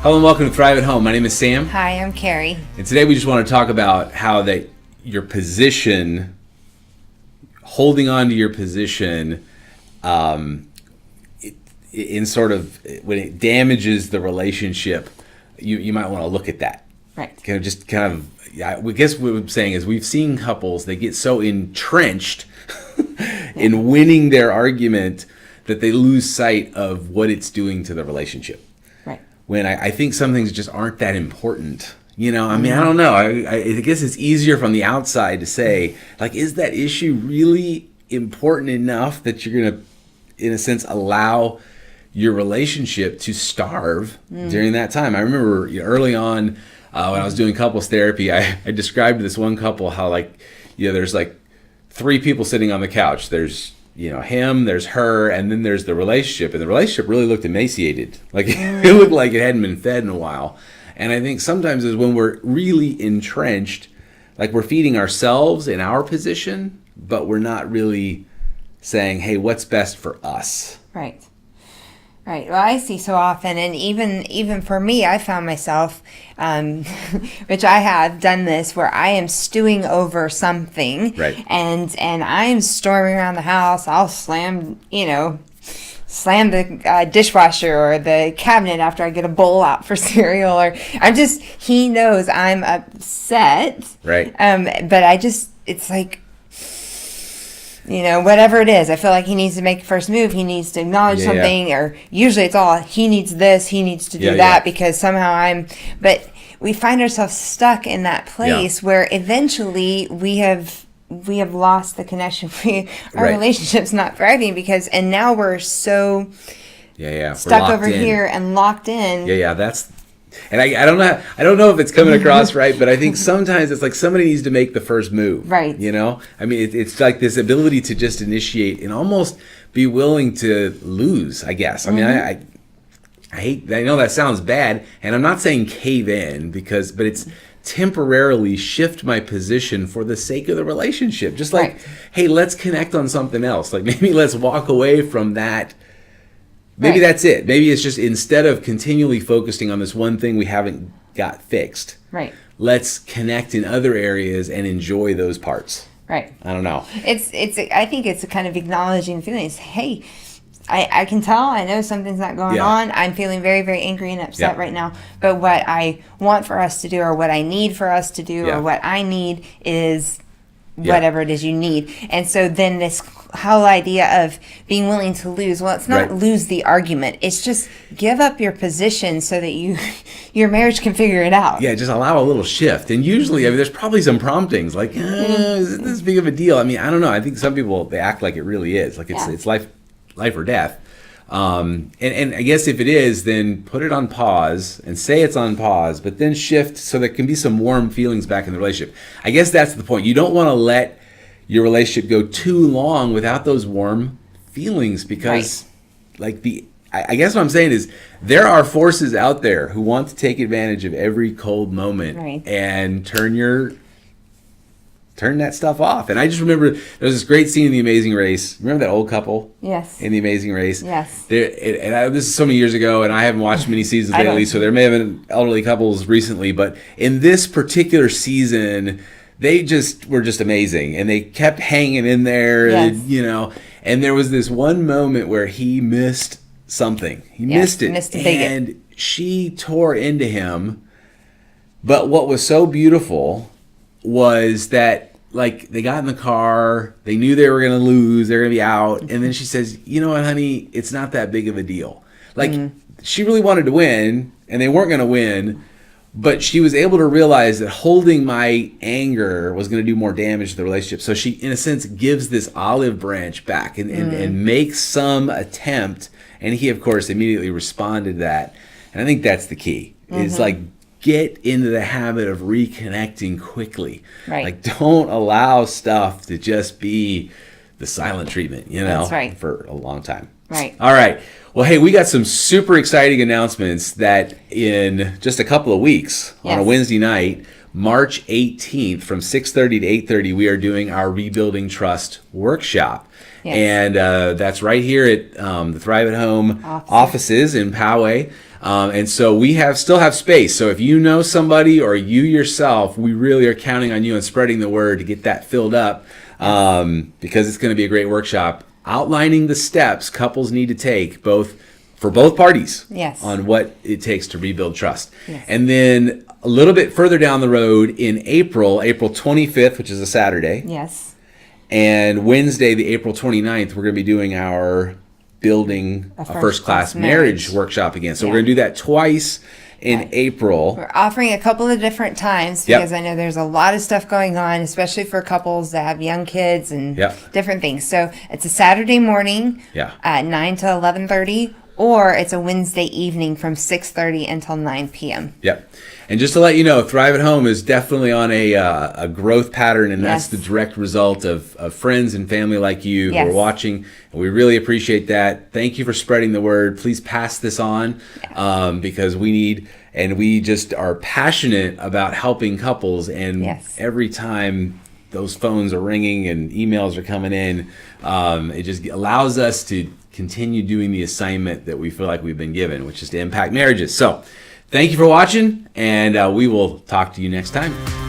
Hello and welcome to Thrive at Home. My name is Sam. Hi, I'm Carrie. And today we just want to talk about how that your position, holding on to your position, in sort of when it damages the relationship, you might want to look at that. Right. I guess what I'm saying is we've seen couples, they get so entrenched in winning their argument that they lose sight of what it's doing to the relationship. Right. When I think some things just aren't that important. I don't know. I guess it's easier from the outside to say, like, is that issue really important enough that you're going to, in a sense, allow your relationship to starve during that time? I remember early on when I was doing couples therapy, I described to this one couple how, there's like three people sitting on the couch. There's him, there's her, and then there's the relationship. And the relationship really looked emaciated. Like it looked like it hadn't been fed in a while. And I think sometimes is when we're really entrenched, like we're feeding ourselves in our position, but we're not really saying, hey, what's best for us? Right. Right. Well, I see so often, and even for me, I found myself, which I have done this, where I am stewing over something, right, and I am storming around the house. I'll slam the dishwasher or the cabinet after I get a bowl out for cereal, or he knows I'm upset, right. But it's like, whatever it is, I feel like he needs to make the first move. He needs to acknowledge something, or usually it's all, he needs this, he needs to do that because somehow but we find ourselves stuck in that place where eventually we have lost the connection. Our relationship's not thriving and now we're so stuck over here and locked in. And I don't know if it's coming across right, but I think sometimes it's like somebody needs to make the first move. Right. It's like this ability to just initiate and almost be willing to lose, I guess. I mean, I know that sounds bad, and I'm not saying cave in but it's temporarily shift my position for the sake of the relationship. Just like, hey, let's connect on something else. Like maybe let's walk away from that. Maybe that's it. Maybe it's just instead of continually focusing on this one thing we haven't got fixed, let's connect in other areas and enjoy those parts. Right. I don't know. I think it's a kind of acknowledging feelings. Hey, I can tell. I know something's not going on. I'm feeling very, very angry and upset right now. But what I want for us to do, or what I need for us to do, or what I need is whatever it is you need. And so then this whole idea of being willing to lose, well, it's not lose the argument. It's just give up your position so that your marriage can figure it out. Yeah, just allow a little shift. And usually, there's probably some promptings like, is this big of a deal? I mean, I don't know. I think some people, they act like it really is. Like it's life or death. And I guess if it is, then put it on pause and say it's on pause, but then shift so there can be some warm feelings back in the relationship. I guess that's the point. You don't want to let your relationship go too long without those warm feelings because I guess what I'm saying is there are forces out there who want to take advantage of every cold moment and turn that stuff off. And I just remember there was this great scene in The Amazing Race. Remember that old couple? Yes. In The Amazing Race? Yes. This is so many years ago, and I haven't watched many seasons lately, so there may have been elderly couples recently. But in this particular season, they were just amazing. And they kept hanging in there, and there was this one moment where he missed something. He missed it. And she tore into him. But what was so beautiful was that, like, they got in the car, they knew they were going to lose, they're going to be out, and then she says, you know what, honey, it's not that big of a deal. Like, she really wanted to win, and they weren't going to win, but she was able to realize that holding my anger was going to do more damage to the relationship. So she, in a sense, gives this olive branch back and makes some attempt, and he, of course, immediately responded to that. And I think that's the key. It's like, get into the habit of reconnecting quickly. Like, don't allow stuff to just be the silent treatment, for a long time. All right. Well, hey, we got some super exciting announcements that in just a couple of weeks on a Wednesday night, March 18th from 6:30 to 8:30, we are doing our Rebuilding Trust workshop. And that's right here at the Thrive at Home offices in Poway. And so we still have space. So if you know somebody or you yourself, we really are counting on you and spreading the word to get that filled up, because it's going to be a great workshop outlining the steps couples need to take for both parties, yes, on what it takes to rebuild trust. Yes. And then a little bit further down the road in April 25th, which is a Saturday, yes, and Wednesday, the April 29th, we're going to be doing our building a first-class marriage workshop again. So we're going to do that twice in April. We're offering a couple of different times because I know there's a lot of stuff going on, especially for couples that have young kids and different things. So it's a Saturday morning at 9 to 11:30, or it's a Wednesday evening from 6:30 until 9 p.m. Yep. And just to let you know, Thrive at Home is definitely on a growth pattern, and that's the direct result of friends and family like you who are watching. And we really appreciate that. Thank you for spreading the word. Please pass this on, because we just are passionate about helping couples. And every time those phones are ringing and emails are coming in, it just allows us to continue doing the assignment that we feel like we've been given, which is to impact marriages. So thank you for watching, and we will talk to you next time.